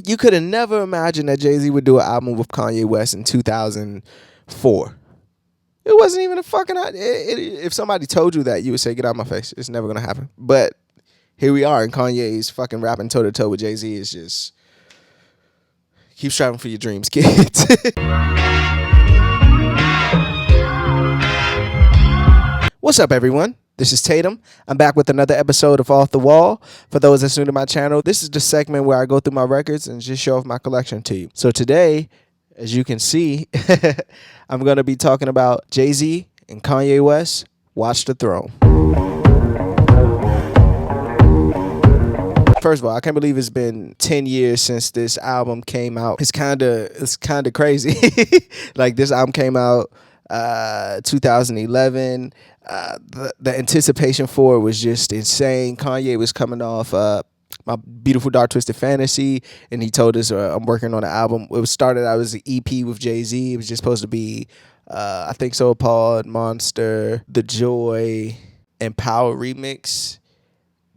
You could have never imagined that Jay-Z would do an album with Kanye West in 2004. It wasn't even a fucking idea. If somebody told you that, you would say, get out of my face. It's never going to happen. But here we are, and Kanye's fucking rapping toe-to-toe with Jay-Z is just... Keep striving for your dreams, kids. What's up, everyone? This is Tatum. I'm back with another episode of Off the Wall. For those that's new to my channel, this is the segment where I go through my records and just show off my collection to you. So today, as you can see, I'm going to be talking about Jay-Z and Kanye West, Watch the Throne. First of all, I can't believe it's been 10 years since this album came out. It's kind of crazy. Like, this album came out 2011. The anticipation for it was just insane. Kanye was coming off My Beautiful Dark Twisted Fantasy, and he told us I'm working on an album. It was started out as an EP with Jay-Z. It was just supposed to be I think So Appalled, Monster, The Joy, and Power remix.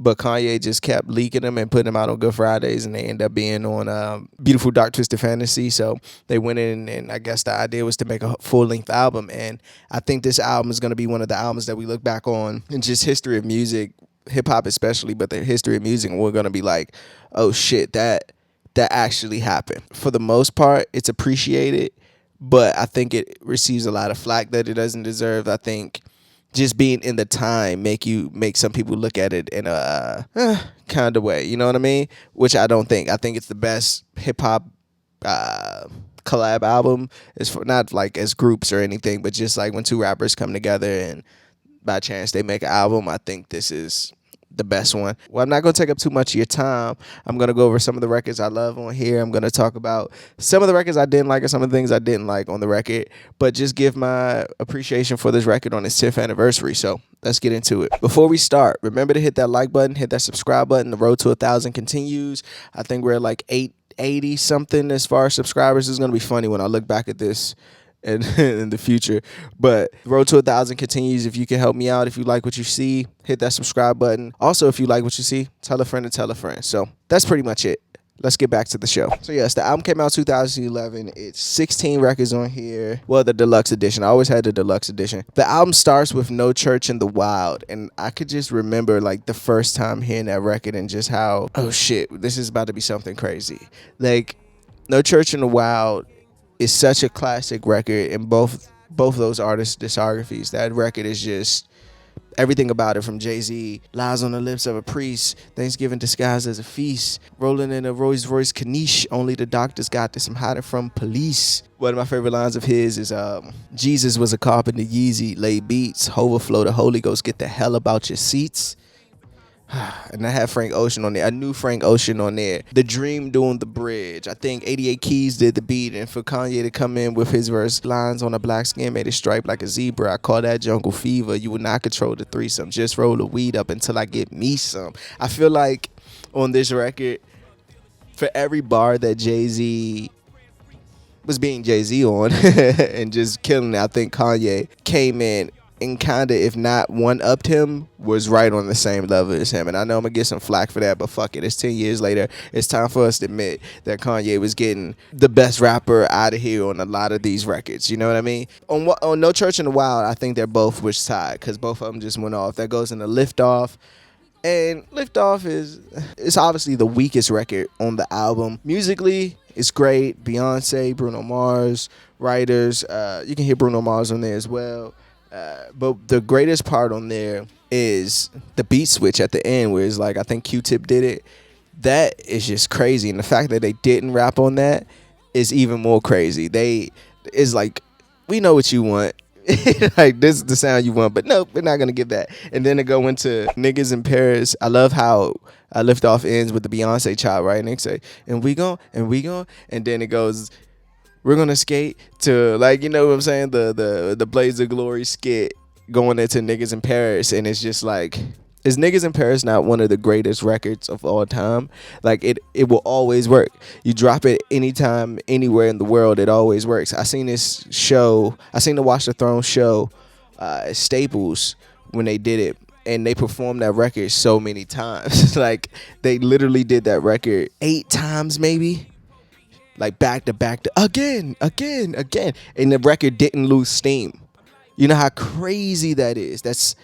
But Kanye just kept leaking them and putting them out on Good Fridays, and they end up being on Beautiful Dark Twisted Fantasy. So they went in, and I guess the idea was to make a full-length album. And I think this album is going to be one of the albums that we look back on in just history of music, hip-hop especially, but the history of music, and we're going to be like, oh, shit, that actually happened. For the most part, it's appreciated, but I think it receives a lot of flack that it doesn't deserve. I think... just being in the time make some people look at it in a kind of way, you know what I mean? Which I don't think. I think it's the best hip hop collab album. It's for not like as groups or anything, but just like when two rappers come together and by chance they make an album. I think this is the best one. Well, I'm not going to take up too much of your time. I'm going to go over some of the records I love on here. I'm going to talk about some of the records I didn't like and some of the things I didn't like on the record, but just give my appreciation for this record on its 10th anniversary. So let's get into it. Before we start, remember to hit that like button, hit that subscribe button. The road to 1,000 continues. I think we're at like 880 something as far as subscribers. It's going to be funny when I look back at this and in the future, but road to 1,000 continues. If you can help me out, if you like what you see, hit that subscribe button. Also, if you like what you see, tell a friend to tell a friend. So that's pretty much it. Let's get back to the show. So yes, the album came out 2011. It's 16 records on here. Well, the deluxe edition. I always had the deluxe edition. The album starts with No Church in the Wild, and I could just remember like the first time hearing that record and just how, oh shit, this is about to be something crazy. Like, No Church in the Wild is such a classic record in both those artists' discographies. That record is just everything about it, from Jay-Z, Lies on the Lips of a Priest, Thanksgiving Disguised as a Feast, Rolling in a Rolls Royce Caniche, Only the Doctors Got This, I'm Hiding from Police. One of my favorite lines of his is, Jesus was a carpenter, Yeezy, lay beats, overflow the Holy Ghost, get the hell about your seats. And I had Frank Ocean on there. I knew Frank Ocean on there. The Dream doing the bridge. I think 88 Keys did the beat. And for Kanye to come in with his verse, lines on a black skin made it stripe like a zebra. I call that jungle fever. You will not control the threesome. Just roll the weed up until I get me some. I feel like on this record, for every bar that Jay-Z was being Jay-Z on and just killing it, I think Kanye came in and kind of, if not one-upped him, was right on the same level as him. And I know I'm going to get some flack for that, but fuck it. It's 10 years later. It's time for us to admit that Kanye was getting the best rapper out of here on a lot of these records. You know what I mean? On No Church in the Wild, I think they're both was tied because both of them just went off. That goes into Lift Off. And Lift Off it's obviously the weakest record on the album. Musically, it's great. Beyonce, Bruno Mars, writers. You can hear Bruno Mars on there as well. But the greatest part on there is the beat switch at the end, where it's like, I think Q-Tip did it. That is just crazy. And the fact that they didn't rap on that is even more crazy. It's like, we know what you want. Like, this is the sound you want, but nope, we're not going to give that. And then to go into Niggas in Paris, I love how Lift Off ends with the Beyonce chop, right? And they say, and we gon', and then it goes, we're gonna skate to, like, you know what I'm saying, the Blades of Glory skit going into Niggas in Paris, and it's just like, is Niggas in Paris not one of the greatest records of all time? Like, it will always work. You drop it anytime, anywhere in the world, it always works. I seen the Watch the Throne show at Staples when they did it, and they performed that record so many times. Like, they literally did that record 8 times maybe. like back to back to again, and the record didn't lose steam. You know how crazy that is.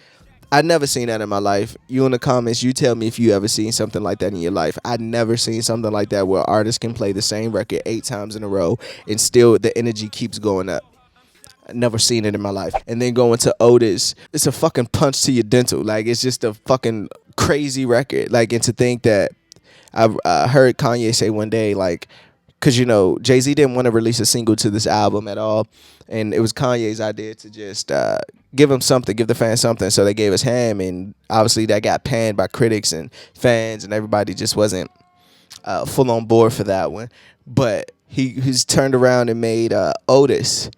I never seen that in my life. You in the comments, you tell me if you ever seen something like that in your life. I never seen something like that where artists can play the same record 8 times in a row and still the energy keeps going up. I never seen it in my life. And then going to Otis, it's a fucking punch to your dental. Like, it's just a fucking crazy record. Like, and to think that I heard Kanye say one day, like, because, you know, Jay-Z didn't want to release a single to this album at all. And it was Kanye's idea to just give him something, give the fans something. So they gave us Ham. And obviously that got panned by critics and fans. And everybody just wasn't full on board for that one. But he's turned around and made Otis.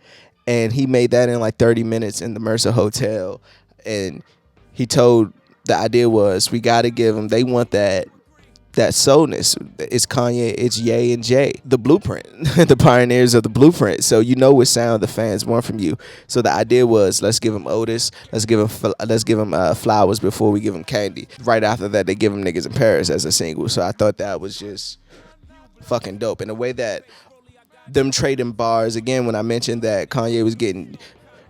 And he made that in like 30 minutes in the Mercer Hotel. And he told, the idea was, we got to give them, they want that soulness. It's Kanye, it's Ye and Jay, the blueprint, the pioneers of the blueprint. So you know what sound the fans want from you. So the idea was, let's give him Otis, let's give him Flowers before we give him Candy. Right after that, they give him Niggas in Paris as a single. So I thought that was just fucking dope. In a way that them trading bars, again, when I mentioned that Kanye was getting,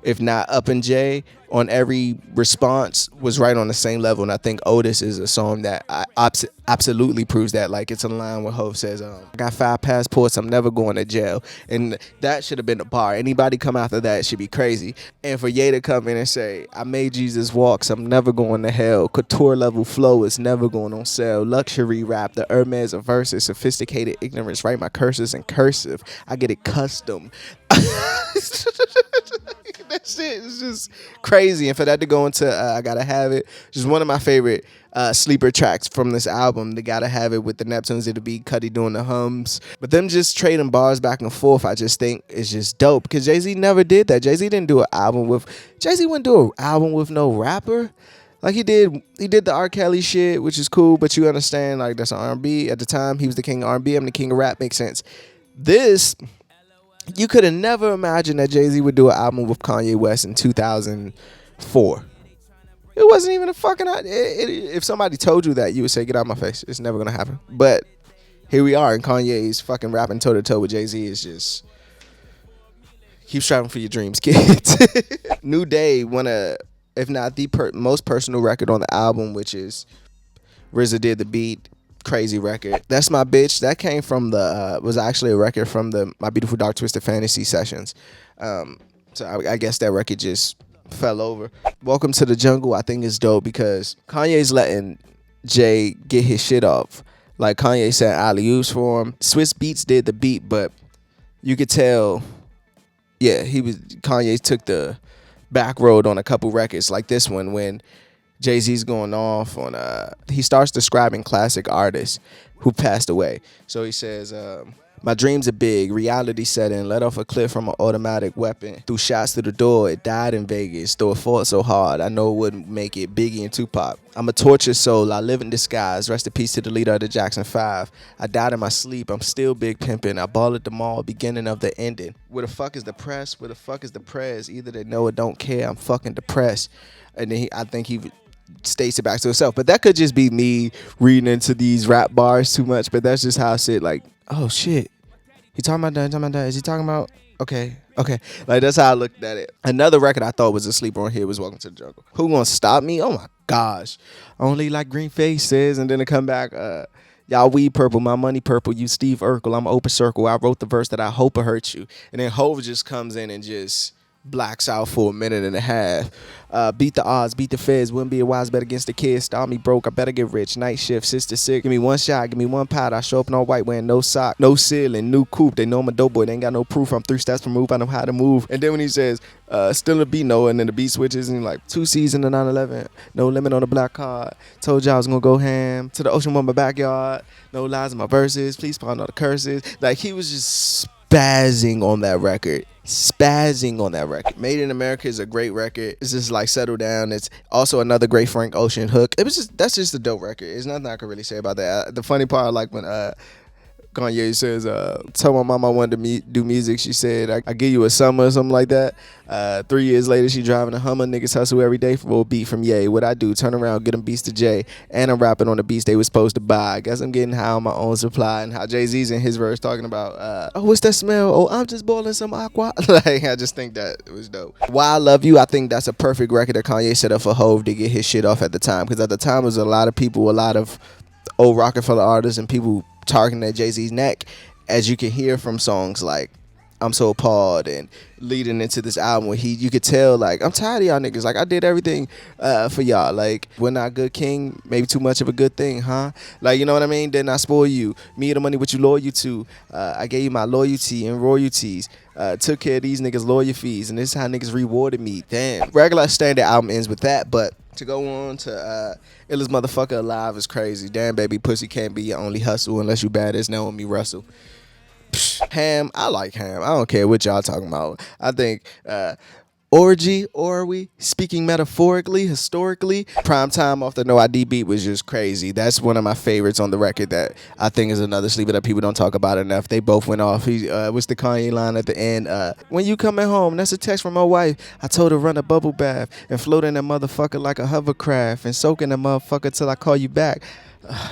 if not up in Jay, on every response was right on the same level. And I think Otis is a song that absolutely proves that. Like, it's a line where Hov says, I got 5 passports, I'm never going to jail. And that should have been the bar. Anybody come after that should be crazy. And for Ye to come in and say, I made Jesus walk, so I'm never going to hell. Couture level flow is never going on sale. Luxury rap, the Hermes of verses, sophisticated ignorance, write my curses in cursive. I get it custom. That shit is just crazy. And for that to go into I Gotta Have It, just one of my favorite sleeper tracks from this album. They Gotta Have It with the Neptunes, it'll be Cudi doing the hums. But them just trading bars back and forth, I just think is just dope. Because Jay-Z never did that. Jay-Z wouldn't do an album with no rapper. Like, he did the R. Kelly shit, which is cool, but you understand, like, that's an R&B. At the time, he was the king of R&B, I'm the king of rap, makes sense. This, you could have never imagined that Jay-Z would do an album with Kanye West in 2004. It wasn't even a fucking idea. If somebody told you that, you would say, get out of my face. It's never going to happen. But here we are, and Kanye's fucking rapping toe-to-toe with Jay-Z is just, keep striving for your dreams, kids. New Day, one of, if not the most personal record on the album, which is RZA did the beat. Crazy record. That's My Bitch. That came from was actually a record from the My Beautiful Dark Twisted Fantasy sessions. So I guess that record just fell over. Welcome to the Jungle, I think is dope because Kanye's letting Jay get his shit off. Like, Kanye said alley-oops for him. Swiss Beats did the beat, but you could tell, yeah, Kanye took the back road on a couple records like this one when Jay-Z's going off on he starts describing classic artists who passed away. So he says, my dreams are big, reality set in, let off a cliff from an automatic weapon. Threw shots through the door, it died in Vegas. Though it fought so hard, I know it wouldn't make it. Biggie and Tupac. I'm a tortured soul, I live in disguise. Rest in peace to the leader of the Jackson 5. I died in my sleep, I'm still big pimping. I ball at the mall, beginning of the ending. Where the fuck is the press? Where the fuck is the press? Either they know or don't care, I'm fucking depressed. And then I think he states it back to himself. But that could just be me reading into these rap bars too much. But that's just how I sit, like, oh shit, he talking about that? Is he talking about okay. Like, that's how I looked at it. Another record I thought was a sleeper on here was Welcome to the Jungle. Who Gonna Stop Me? Oh my gosh. Only like green faces. And then to come back, y'all weed purple, my money purple, you Steve Urkel, I'm open circle. I wrote the verse that I hope it hurt you. And then Hov just comes in and just blacks out for a minute and a half. Beat the odds, beat the feds, wouldn't be a wise bet against the kids. Stop me broke, I better get rich. Night shift, sister sick. Give me one shot, give me one pot. I show up in all white wearing no sock, no ceiling, new coupe. They know I'm a dope boy, they ain't got no proof. I'm 3 steps removed, I know how to move. And then when he says, still a beat, no, and then the beat switches and like 2 C's in the 911, no limit on the black card. Told y'all I was gonna go ham to the ocean with my backyard. No lies in my verses, please pardon all the curses. Like, he was just spazzing on that record. Made in America is a great record. It's just like Settle Down. It's also another great Frank Ocean hook. That's just a dope record. There's nothing I can really say about that. The funny part, like when Kanye says, tell my mom I wanted to do music. She said, I give you a summer or something like that. 3 years later, she driving a Hummer. Niggas hustle every day for a beat from Ye. What I do, turn around, get them beats to Jay. And I'm rapping on the beats they was supposed to buy. I guess I'm getting high on my own supply. And how Jay-Z's in his verse talking about, oh, what's that smell? Oh, I'm just boiling some aqua. Like, I just think that it was dope. Why I Love You, I think that's a perfect record that Kanye set up for Hov to get his shit off at the time. Because at the time, there was a lot of people, a lot of old Rockefeller artists and people targeting at Jay-Z's neck, as you can hear from songs like I'm So Appalled and leading into this album where you could tell, like, I'm tired of y'all niggas. Like, I did everything for y'all. Like, we're not good king, maybe too much of a good thing, huh? Like, you know what I mean? Didn't I spoil you? Me and the money what you loyal to. I gave you my loyalty and royalties. Took care of these niggas' lawyer fees, and this is how niggas rewarded me. Damn. Regular Standard album ends with that, but to go on to Illest Motherfucker Alive is crazy. Damn, baby, pussy can't be your only hustle unless you bad as Naomi Russell. Ham, I like Ham. I don't care what y'all talking about. I think Orgy, or are we speaking metaphorically, historically? Primetime off the No ID beat was just crazy. That's one of my favorites on the record that I think is another sleeper that people don't talk about enough. They both went off. What's the Kanye line at the end? When you coming home, that's a text from my wife. I told her run a bubble bath and float in that motherfucker like a hovercraft and soak in that motherfucker till I call you back.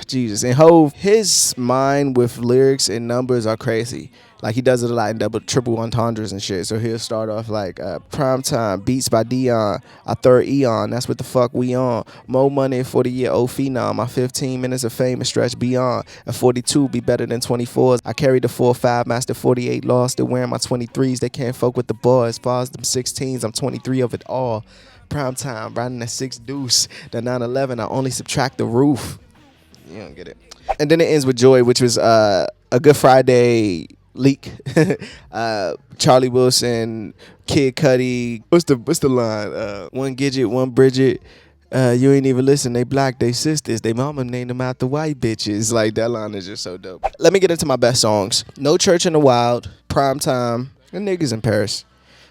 Jesus. And Hov, his mind with lyrics and numbers are crazy. Like, he does it a lot in double, triple entendres and shit. So he'll start off like Primetime, Beats by Dion, I third Eon, that's what the fuck we on. More money for the year, old phenom. My 15 minutes of fame is stretched beyond. At 42, be better than 24s. I carried the 4-5, master 48 lost. Still wearing my 23s, they can't fuck with the boys. As far as them 16s, I'm 23 of it all. Primetime, riding that 6 deuce. The 911, I only subtract the roof. You don't get it. And then it ends with Joy, which was a Good Friday leak. Charlie Wilson, Kid Cudi. What's the line? One Gidget, one Bridget. You ain't even listen. They black, they sisters. They mama named them out the white bitches. Like, that line is just so dope. Let me get into my best songs. No Church in the Wild, Primetime, and Niggas in Paris.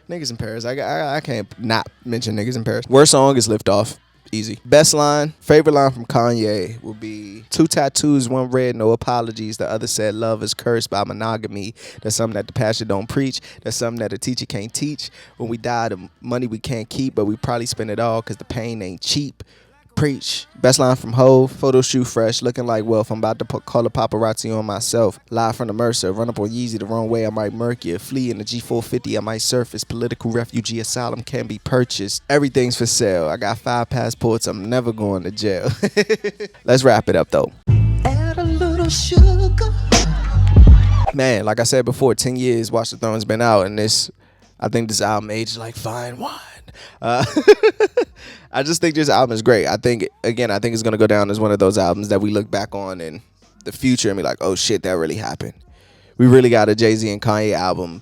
Niggas in Paris. I can't not mention Niggas in Paris. Worst song is Lift Off. Easy. Best line, favorite line from Kanye will be 2 tattoos, 1 red, no apologies. The other said love is cursed by monogamy. That's something that the pastor don't preach. That's something that the teacher can't teach. When we die, the money we can't keep, but we probably spend it all because the pain ain't cheap. Preach. Best line from Hov, photo shoot fresh, looking like wealth. I'm about to call the paparazzi on myself. Live from the Mercer, run up on Yeezy the wrong way, I might murk you. Flee in the G450, I might surface. Political refugee asylum can be purchased. Everything's for sale. I got 5 passports, I'm never going to jail. Let's wrap it up though. Add a little sugar. Man, like I said before, 10 years Watch the Throne's been out, and I think this album aged like fine wine. I just think this album is great. I think it's going to go down as one of those albums that we look back on in the future and be like, oh shit, that really happened. We really got a Jay-Z and Kanye album.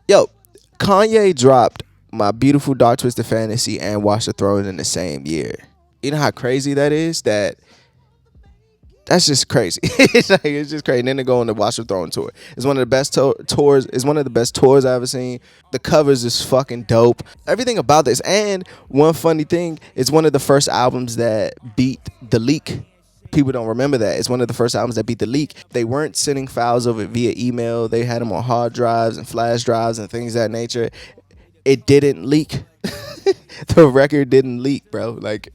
Yo, Kanye dropped My Beautiful Dark Twisted Fantasy and Watch the Throne in the same year. You know how crazy that is? That's just crazy. It's just crazy. And then they go on the Watch the Throne tour. It's one of the best tours. It's one of the best tours I've ever seen. The covers is fucking dope. Everything about this. And one funny thing, it's one of the first albums that beat The Leak. People don't remember that. It's one of the first albums that beat The Leak. They weren't sending files over via email. They had them on hard drives and flash drives and things of that nature. It didn't leak. The record didn't leak, bro. Like,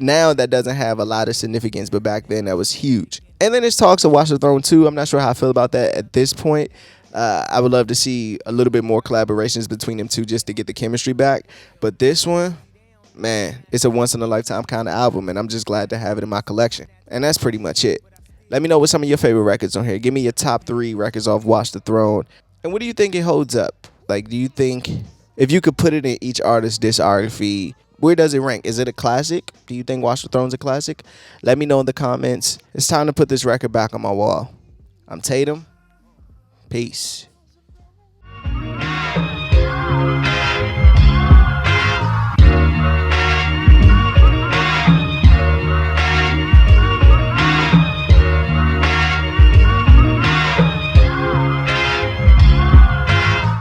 now that doesn't have a lot of significance, but back then that was huge. And then there's talks of Watch the Throne 2. I'm not sure how I feel about that at this point. I would love to see a little bit more collaborations between them two just to get the chemistry back. But this one, man, it's a once-in-a-lifetime kind of album, and I'm just glad to have it in my collection. And that's pretty much it. Let me know what some of your favorite records on here. Give me your top 3 records off Watch the Throne. And what do you think it holds up? Like, do you think if you could put it in each artist's discography, where does it rank? Is it a classic? Do you think Watch the Throne's a classic? Let me know in the comments. It's time to put this record back on my wall. I'm Tatum. Peace.